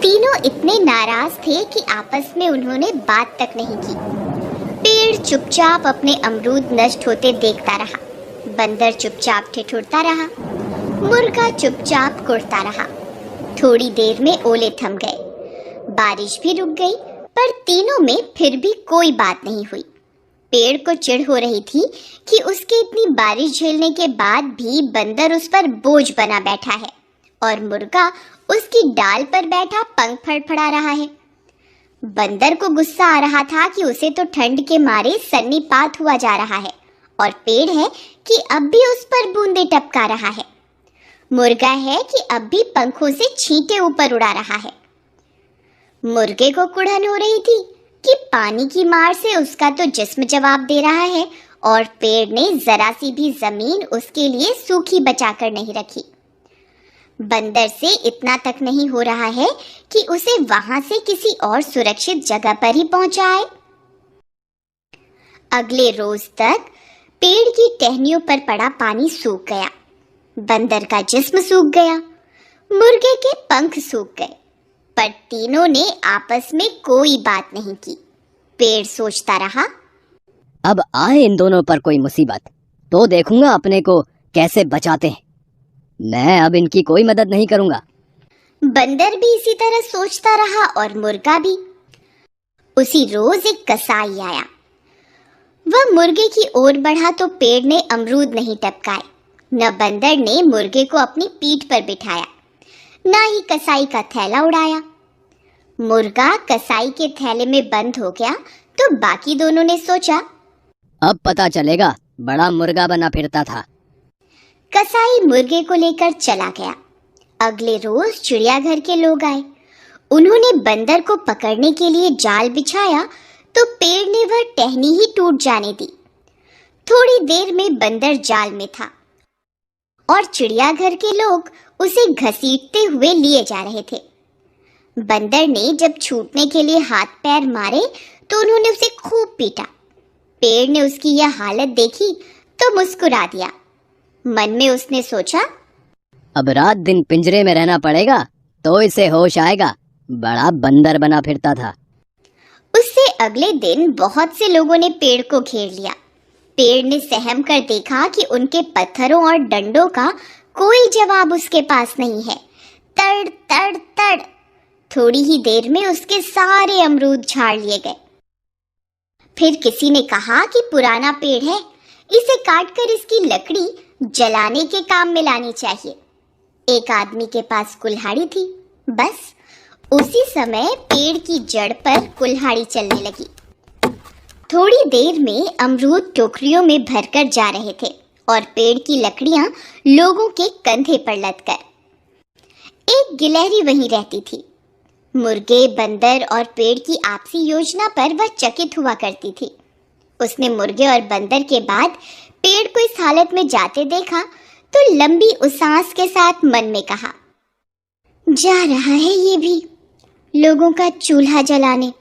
तीनों इतने नाराज थे कि आपस में उन्होंने बात तक नहीं की। पेड़ चुपचाप अपने अमरूद नष्ट होते देखता रहा। बंदर चुपचाप ठिठुरता रहा। मुर्गा चुपचाप कुड़ता रहा। थोड़ी देर में ओले थम गए। बारिश भी रुक गई, पर तीनों में फिर भी कोई बात नहीं हुई। पेड़ को चिढ़ हो रही थी कि उसके इतनी बारिश झेलने के बाद भी बंदर उस पर बोझ बना बैठा है और मुर्गा उसकी डाल पर बैठा पंख फड़फड़ा रहा है। बंदर को गुस्सा आ रहा था कि उसे तो ठंड के मारे सन्नीपात हुआ जा रहा है और पेड़ है कि अब भी उस पर बूंदे टपका रहा है। मुर्गा है कि अब भी पंखों से छींटे ऊपर उड़ा रहा है। मुर्गे को कुड़न हो रही थी कि पानी की मार से उसका तो जिस्म जवाब दे रहा है और पेड़ ने जरा सी भी जमीन उसके लिए सूखी बचाकर नहीं रखी। बंदर से इतना तक नहीं हो रहा है कि उसे वहां से किसी और सुरक्षित जगह पर ही पहुंचाए। अगले रोज तक पेड़ की टहनियों पर पड़ा पानी सूख गया। बंदर का जिस्म सूख गया। मुर्गे के पंख सूख गए, पर तीनों ने आपस में कोई बात नहीं की। पेड़ सोचता रहा, अब आए इन दोनों पर कोई मुसीबत तो देखूंगा अपने को कैसे बचाते हैं। मैं अब इनकी कोई मदद नहीं करूंगा। बंदर भी इसी तरह सोचता रहा और मुर्गा भी। उसी रोज एक कसाई आया। वह मुर्गे की ओर बढ़ा तो पेड़ ने अमरूद नहीं टपकाए। न बंदर ने मुर्गे को अपनी पीठ पर बिठाया, न ही कसाई का थैला उड़ाया। मुर्गा कसाई के थैले में बंद हो गया तो बाकी दोनों ने सोचा, अब पता चलेगा बड़ा मुर्गा बना फिरता था। कसाई मुर्गे को लेकर चला गया। अगले रोज चिड़ियाघर के लोग आए। उन्होंने बंदर को पकड़ने के लिए जाल बिछाया तो पेड़ ने वह टहनी ही टूट जाने दी। थोड़ी देर में बंदर जाल में था और चिड़ियाघर के लोग उसे घसीटते हुए लिए जा रहे थे। बंदर ने जब छूटने के लिए हाथ पैर मारे तो उन्होंने उसे खूब पीटा। पेड़ ने उसकी यह हालत देखी तो मुस्कुरा दिया। मन में उसने सोचा, अब रात दिन पिंजरे में रहना पड़ेगा तो इसे होश आएगा। बड़ा बंदर बना फिरता था। उससे अगले दिन बहुत से लोगों ने पेड़ को घेर लिया। पेड़ ने सहम कर देखा कि उनके पत्थरों और डंडों का कोई जवाब उसके पास नहीं है। तड़ तड़ तड़। थोड़ी ही देर में उसके सारे अमरूद झाड़ लिए गए। फिर किसी ने कहा कि पुराना पेड़ है, इसे काटकर इसकी लकड़ी जलाने के काम में लानी चाहिए। एक आदमी के पास कुल्हाड़ी थी। बस उसी समय पेड़ की जड़ पर कुल्हाड़ी चलने लगी। थोड़ी देर में अमरूद टोकरियों में भरकर जा रहे थे और पेड़ की लकड़ियां लोगों के कंधे पर लदकर। एक गिलहरी वहीं रहती थी। मुर्गे, बंदर और पेड़ की आपसी योजना पर वह चकित हुआ करती थी। उसने मुर्गे और बंदर के बाद पेड़ को इस हालत में जाते देखा तो लंबी उसास के साथ मन में कहा, जा रहा है ये भी लोगों का चूल्हा जलाने।